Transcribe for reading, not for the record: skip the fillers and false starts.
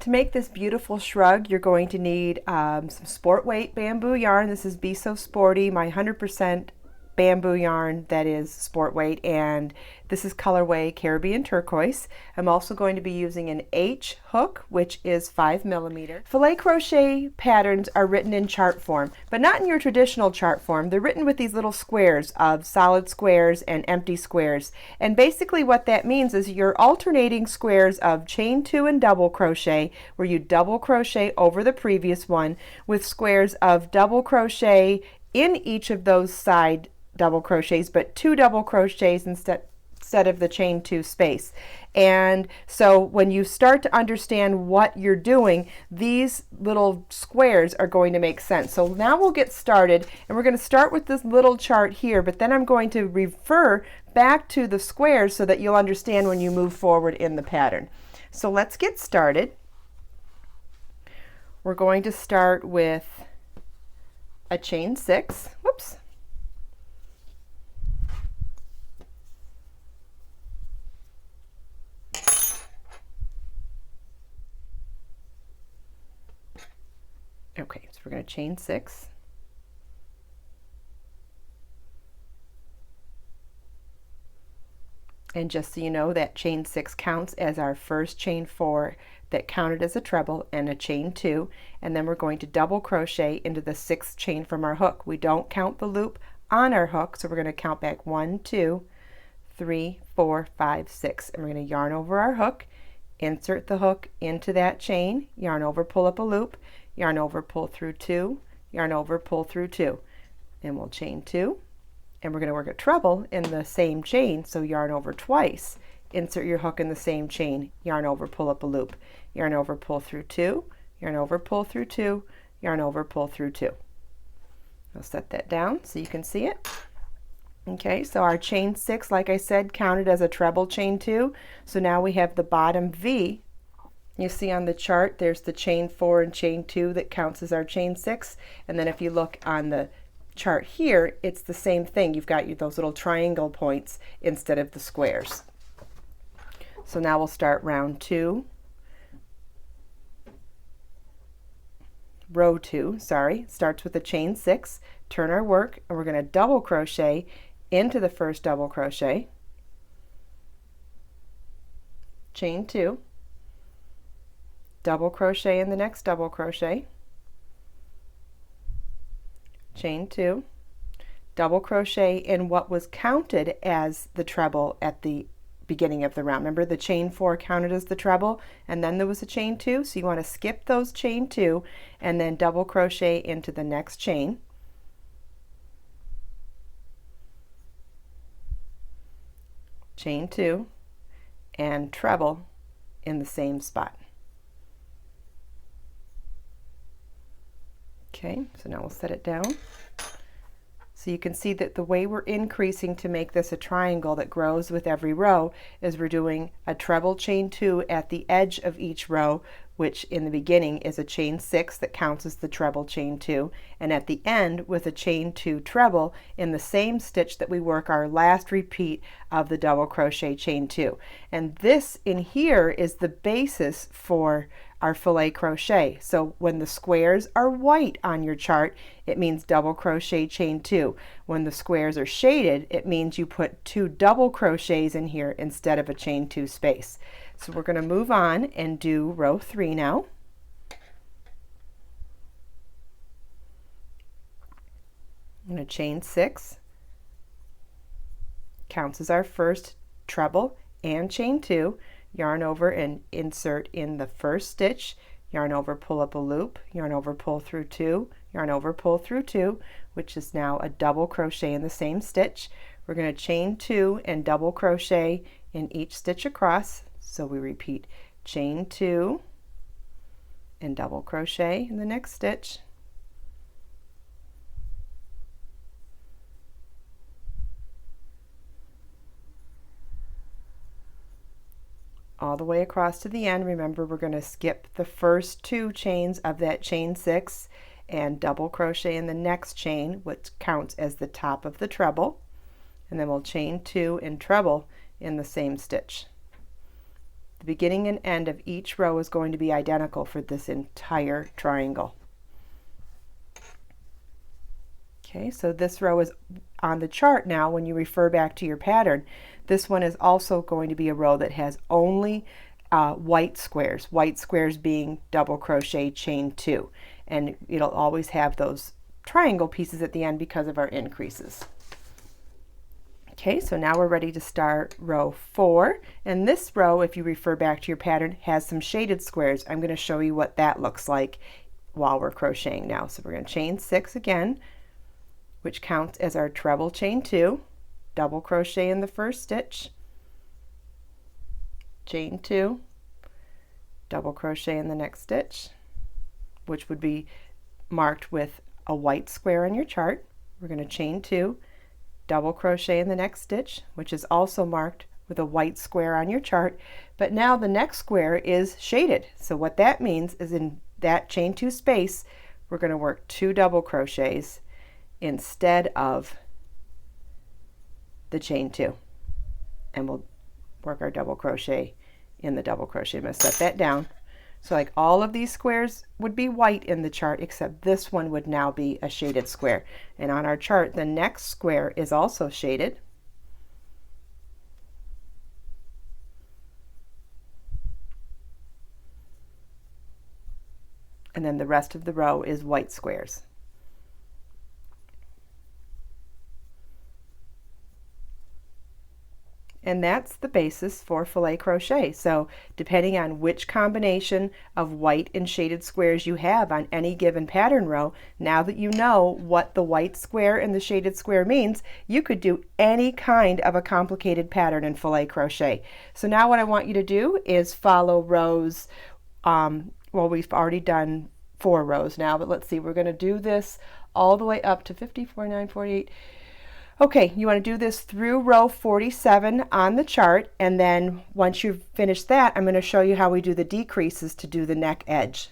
To make this beautiful shrug, you're going to need some sport weight bamboo yarn. This is Be So Sporty, my 100% bamboo yarn that is sport weight, and this is colorway Caribbean Turquoise. I'm also going to be using an H hook, which is 5mm. Filet crochet patterns are written in chart form, but not in your traditional chart form. They're written with these little squares of solid squares and empty squares. And basically what that means is you're alternating squares of chain 2 and double crochet, where you double crochet over the previous one, with squares of double crochet in each of those side double crochets, but 2 double crochets instead of the chain 2 space. And so when you start to understand what you're doing, these little squares are going to make sense. So now we'll get started, and we're going to start with this little chart here, but then I'm going to refer back to the squares so that you'll understand when you move forward in the pattern. So let's get started. We're going to start with a chain 6. Whoops. Okay, so we're going to chain 6. And just so you know, that chain 6 counts as our first chain 4 that counted as a treble and a chain 2, and then we're going to double crochet into the 6th chain from our hook. We don't count the loop on our hook, so we're going to count back 1, 2, 3, 4, 5, 6, and we're going to yarn over our hook, insert the hook into that chain, yarn over, pull up a loop, yarn over, pull through 2, yarn over, pull through 2, and we'll chain 2, and we're going to work a treble in the same chain, so yarn over twice, insert your hook in the same chain, yarn over, pull up a loop, yarn over, pull through 2, yarn over, pull through 2, yarn over, pull through 2. I'll set that down so you can see it. Okay, so our chain 6, like I said, counted as a treble chain 2, so now we have the bottom V. You see on the chart there's the chain 4 and chain 2 that counts as our chain 6, and then if you look on the chart here, it's the same thing. You've got those little triangle points instead of the squares. So now we'll start round 2, row 2, sorry, starts with a chain 6, turn our work, and we're going to double crochet into the first double crochet, chain 2, double crochet in the next double crochet, chain 2, double crochet in what was counted as the treble at the beginning of the round. Remember, the chain 4 counted as the treble, and then there was a chain 2, so you want to skip those chain 2 and then double crochet into the next chain, chain 2, and treble in the same spot. Okay, so now we'll set it down. So you can see that the way we're increasing to make this a triangle that grows with every row is we're doing a treble chain 2 at the edge of each row, which in the beginning is a chain 6 that counts as the treble chain 2, and at the end with a chain 2 treble in the same stitch that we work our last repeat of the double crochet chain 2. And this in here is the basis for our filet crochet. So when the squares are white on your chart, it means double crochet chain 2. When the squares are shaded, it means you put 2 double crochets in here instead of a chain 2 space. So we're going to move on and do row 3 now. I'm going to chain 6, counts as our first treble, and chain 2, yarn over and insert in the first stitch, yarn over, pull up a loop, yarn over, pull through 2, yarn over, pull through 2, which is now a double crochet in the same stitch. We're going to chain 2 and double crochet in each stitch across, so we repeat chain 2 and double crochet in the next stitch, all the way across to the end. Remember, we're going to skip the first 2 chains of that chain 6 and double crochet in the next chain, which counts as the top of the treble, and then we'll chain 2 and treble in the same stitch. The beginning and end of each row is going to be identical for this entire triangle. Okay, so this row is on the chart now. When you refer back to your pattern, this one is also going to be a row that has only white squares being double crochet, chain 2, and it'll always have those triangle pieces at the end because of our increases. Okay, so now we're ready to start row 4, and this row, if you refer back to your pattern, has some shaded squares. I'm going to show you what that looks like while we're crocheting now. So we're going to chain 6 again, which counts as our treble chain 2, double crochet in the first stitch, chain 2, double crochet in the next stitch, which would be marked with a white square on your chart. We're going to chain 2, double crochet in the next stitch, which is also marked with a white square on your chart, but now the next square is shaded. So what that means is in that chain 2 space, we're going to work 2 double crochets instead of the chain 2, and we'll work our double crochet in the double crochet. I'm going to set that down. So like all of these squares would be white in the chart, except this one would now be a shaded square. And on our chart, the next square is also shaded. And then the rest of the row is white squares. And that's the basis for filet crochet. So depending on which combination of white and shaded squares you have on any given pattern row, now that you know what the white square and the shaded square means, you could do any kind of a complicated pattern in filet crochet. So now what I want you to do is follow rows, well, we've already done 4 rows now, but let's see, we're going to do this all the way up to 50, 49, 48. Okay, you want to do this through row 47 on the chart, and then once you've finished that, I'm going to show you how we do the decreases to do the neck edge.